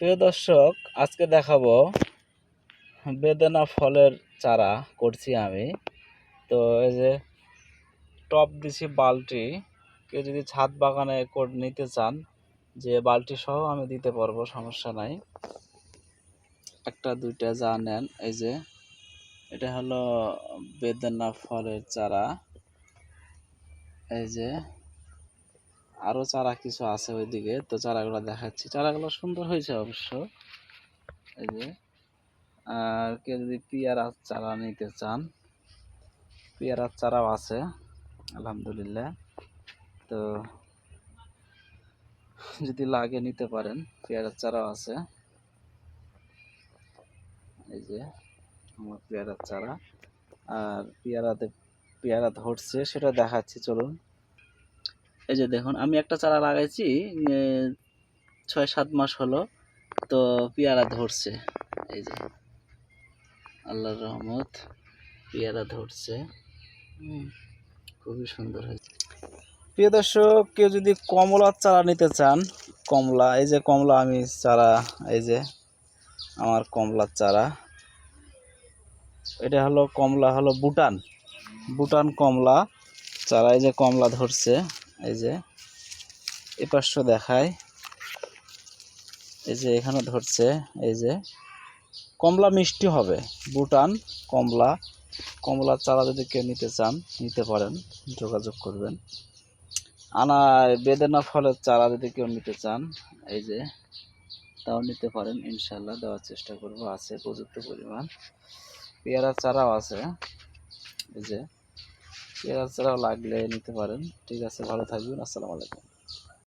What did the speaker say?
প্রিয় দর্শক, আজকে দেখাবো বেদানা ফলের চারা করছি আমি। তো এই যে টব দিছি বালতি, কেউ যদি ছাদ বাগানে নিতে চান যে বালতি সহ আমি দিতে পারবো, সমস্যা নাই। একটা দুইটা যা নেন। এই যে এটা হলো বেদানা ফলের চারা। এই যে আরো চারা কিছু আছে ওইদিকে, তো চারাগুলো দেখাচ্ছি। চারাগুলো সুন্দর হয়েছে অবশ্য। এই যে আর কেউ যদি পেয়ারার চারা নিতে চান, পেয়ারার চারাও আছে আলহামদুলিল্লাহ। তো যদি লাগে নিতে পারেন, পেয়ারার চারাও আছে। এই যে আমার পেয়ারার চারা, আর পেয়ারা ধরছে সেটা দেখাচ্ছি, চলুন। এই যে দেখুন, আমি একটা চারা লাগাইছি 6-7 মাস হলো, তো পেয়ারা ধরছে। এই যে আল্লাহর রহমত, পেয়ারা ধরছে। খুবই সুন্দর হয়েছে। প্রিয় দর্শক, কেউ যদি কমলার চারা নিতে চান, কমলা, এই যে কমলা আমি চারা, এই যে আমার কমলার চারা। এটা হলো কমলা, হলো বুটান কমলা চারা। এই যে কমলা ধরছে, এই যে এপাশে দেখায়, এই যে এখানে ধরছে। এই যে কমলা মিষ্টি হবে, বুটান কমলার চারা যদি কেউ নিতে চান নিতে পারেন, যোগাযোগ করবেন। বেদানা ফলের চারা যদি কেউ নিতে চান, এই যে তাও নিতে পারেন, ইনশাল্লাহ দেওয়ার চেষ্টা করব। আছে পর্যাপ্ত পরিমাণ। পেয়ারার চারাও আছে। এই যে পেয়ারার চারাও লাগলে নিতে পারেন। ঠিক আছে, ভালো থাকবেন। আসসালামু আলাইকুম।